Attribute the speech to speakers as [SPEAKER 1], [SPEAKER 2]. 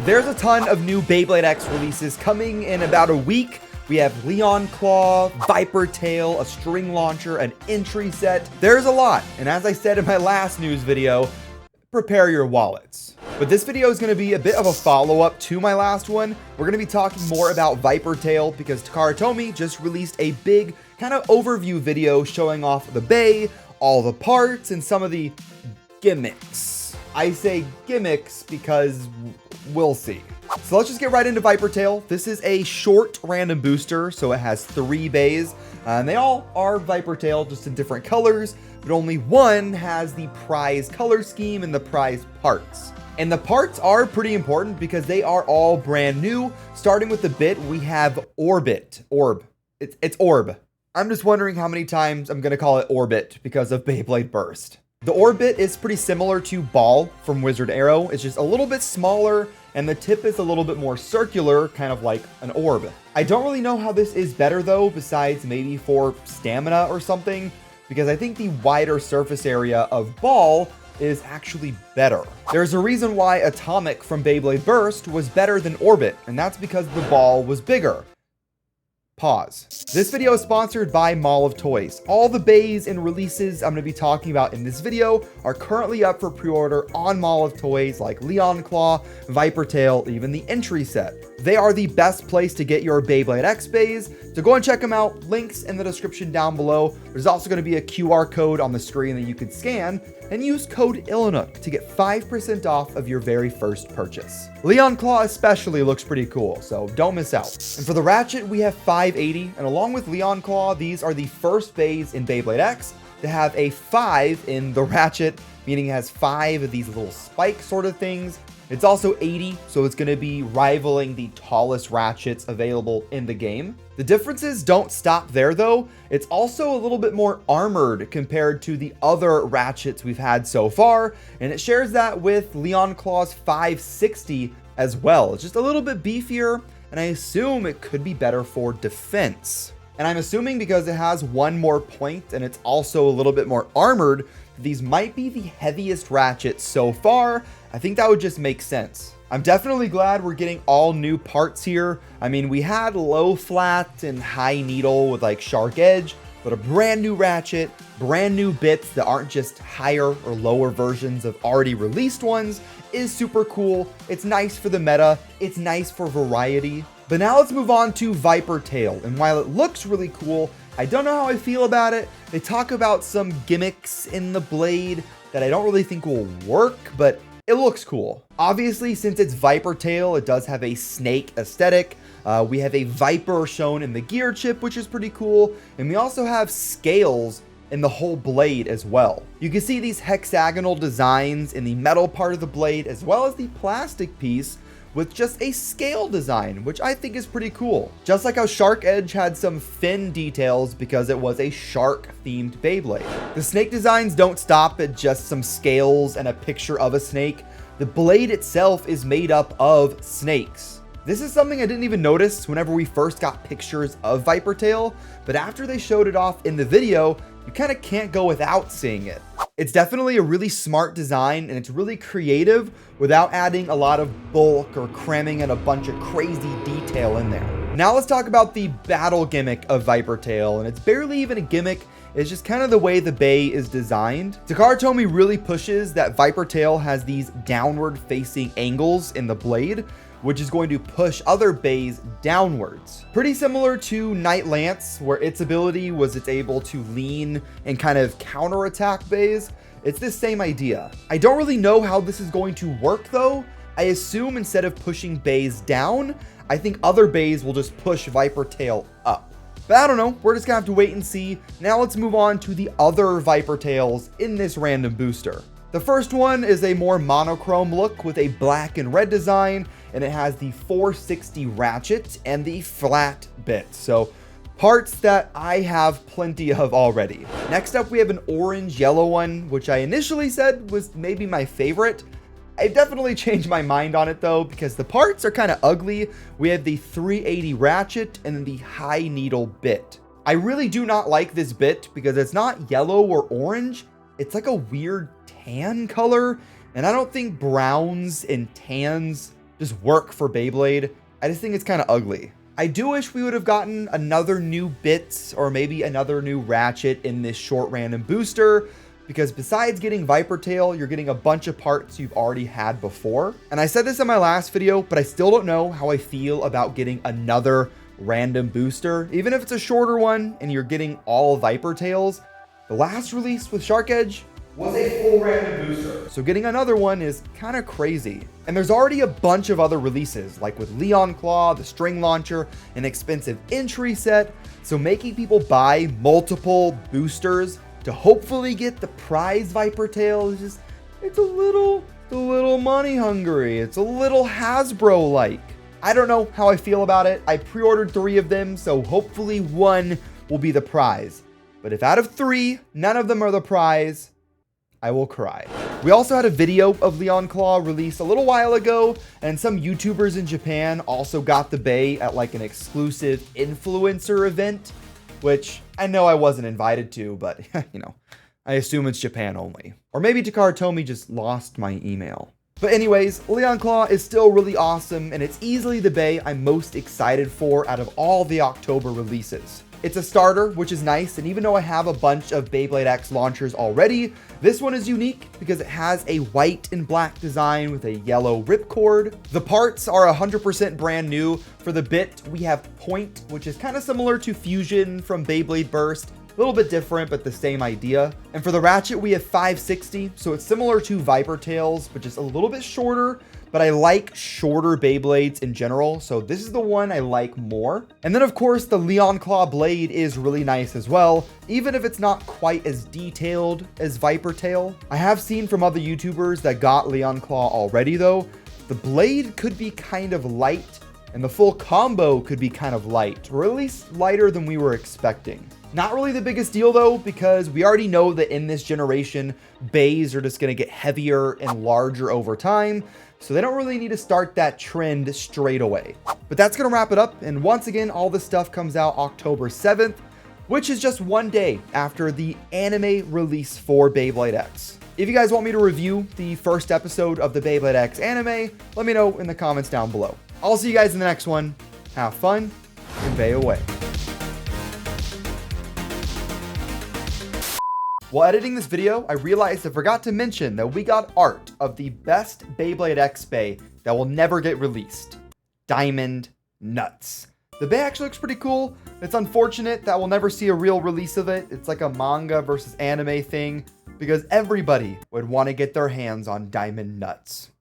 [SPEAKER 1] There's a ton of new Beyblade X releases coming in about a week. We have LeonClaw, ViperTail, a string launcher, an entry set. There's a lot. And as I said in my last news video, prepare your wallets. But this video is going to be a bit of a follow-up to my last one. We're going to be talking more about ViperTail because Takara Tomy just released a big kind of overview video showing off the bay, all the parts, and some of the gimmicks. I say gimmicks because we'll see. So let's just get right into ViperTail. This is a short random booster, so it has 3 bays, and they all are ViperTail, just in different colors, but only one has the prize color scheme and the prize parts. And the parts are pretty important because they are all brand new. Starting with the bit, we have Orbit. It's Orb. I'm just wondering how many times I'm gonna call it Orbit because of Beyblade Burst. The Orbit is pretty similar to Ball from Wizard Arrow. It's just a little bit smaller and the tip is a little bit more circular, kind of like an orb. I don't really know how this is better though, besides maybe for stamina or something, because I think the wider surface area of Ball is actually better. There's a reason why Atomic from Beyblade Burst was better than Orbit, and that's because the ball was bigger. Pause. This video is sponsored by Mall of Toys. All the bays and releases I'm going to be talking about in this video are currently up for pre-order on Mall of Toys, like LeonClaw, ViperTail, even the entry set. They are the best place to get your Beyblade X bays, so go and check them out. Links in the description down below. There's also going to be a QR code on the screen that you can scan, and use code ilinnuc to get 5% off of your very first purchase. LeonClaw especially looks pretty cool, so don't miss out. And for the Ratchet, we have 580, and along with LeonClaw, these are the first bays in Beyblade X to have a 5 in the Ratchet, meaning it has 5 of these little spike sort of things. It's also 80, so it's going to be rivaling the tallest ratchets available in the game. The differences don't stop there though. It's also a little bit more armored compared to the other ratchets we've had so far, and it shares that with LeonClaw's 560 as well. It's just a little bit beefier, and I assume it could be better for defense. And I'm assuming because it has one more point and it's also a little bit more armored, these might be the heaviest ratchets so far. I think that would just make sense. I'm definitely glad we're getting all new parts here. I mean, we had low flat and high needle with like shark edge, but a brand new ratchet, brand new bits that aren't just higher or lower versions of already released ones is super cool. It's nice for the meta. It's nice for variety. But now let's move on to ViperTail. And while it looks really cool, I don't know how I feel about it. They talk about some gimmicks in the blade that I don't really think will work, but it looks cool. Obviously, since it's ViperTail, it does have a snake aesthetic. We have a viper shown in the gear chip, which is pretty cool. And we also have scales in the whole blade as well. You can see these hexagonal designs in the metal part of the blade, as well as the plastic piece with just a scale design, which I think is pretty cool. Just like how Shark Edge had some fin details because it was a shark themed Beyblade. The snake designs don't stop at just some scales and a picture of a snake. The blade itself is made up of snakes. This is something I didn't even notice whenever we first got pictures of ViperTail, but after they showed it off in the video, you kind of can't go without seeing it. It's definitely a really smart design and it's really creative without adding a lot of bulk or cramming in a bunch of crazy detail in there. Now let's talk about the battle gimmick of ViperTail, and it's barely even a gimmick. It's just kind of the way the bay is designed. Takara Tomy really pushes that ViperTail has these downward facing angles in the blade, which is going to push other bays downwards. Pretty similar to Knight Lance, where its ability was it's able to lean and kind of counterattack bays. It's the same idea. I don't really know how this is going to work though. I assume instead of pushing bays down, I think other bays will just push ViperTail up. But I don't know, we're just gonna have to wait and see. Now let's move on to the other ViperTails in this random booster. The first one is a more monochrome look with a black and red design, and it has the 460 ratchet and the flat bit. So parts that I have plenty of already. Next up, we have an orange yellow one, which I initially said was maybe my favorite. I've definitely changed my mind on it though, because the parts are kind of ugly. We have the 380 ratchet and then the high needle bit. I really do not like this bit because it's not yellow or orange. It's like a weird tan color, and I don't think browns and tans just work for Beyblade. I just think it's kind of ugly. I do wish we would have gotten another new bits or maybe another new ratchet in this short random booster, because besides getting VIPERTAIL, you're getting a bunch of parts you've already had before. And I said this in my last video, but I still don't know how I feel about getting another random booster. Even if it's a shorter one and you're getting all VIPERTAILs, the last release with Shark Edge was a full random booster. So getting another one is kind of crazy. And there's already a bunch of other releases, like with LeonClaw, the string launcher, an expensive entry set. So making people buy multiple boosters to hopefully get the prize VIPERTAIL is just, it's a little money hungry. It's a little Hasbro-like. I don't know how I feel about it. I pre-ordered 3 of them, so hopefully 1 will be the prize. But if out of 3, none of them are the prize, I will cry. We also had a video of LeonClaw released a little while ago, and some YouTubers in Japan also got the Bey at like an exclusive influencer event, which I know I wasn't invited to, but you know, I assume it's Japan only. Or maybe Takara Tomy just lost my email. But anyways, LeonClaw is still really awesome, and it's easily the Bey I'm most excited for out of all the October releases. It's a starter, which is nice, and even though I have a bunch of Beyblade X launchers already, this one is unique because it has a white and black design with a yellow ripcord. The parts are 100% brand new. For the bit, we have Point, which is kind of similar to Fusion from Beyblade Burst. A little bit different, but the same idea. And for the ratchet, we have 560, so it's similar to VIPERTAIL's, but just a little bit shorter. But I like shorter Beyblades in general, so this is the one I like more. And then of course the LeonClaw blade is really nice as well, even if it's not quite as detailed as VIPERTAIL. I have seen from other YouTubers that got LeonClaw already though, the blade could be kind of light, and the full combo could be kind of light, or at least lighter than we were expecting. Not really the biggest deal though, because we already know that in this generation, Beys are just going to get heavier and larger over time. So they don't really need to start that trend straight away. But that's going to wrap it up. And once again, all this stuff comes out October 7th, which is just one day after the anime release for Beyblade X. If you guys want me to review the first episode of the Beyblade X anime, let me know in the comments down below. I'll see you guys in the next one. Have fun and Bey away. While editing this video, I realized I forgot to mention that we got art of the best Beyblade X Bey that will never get released. Diamond Nuts. The Bey actually looks pretty cool. It's unfortunate that we'll never see a real release of it. It's like a manga versus anime thing, because everybody would want to get their hands on Diamond Nuts.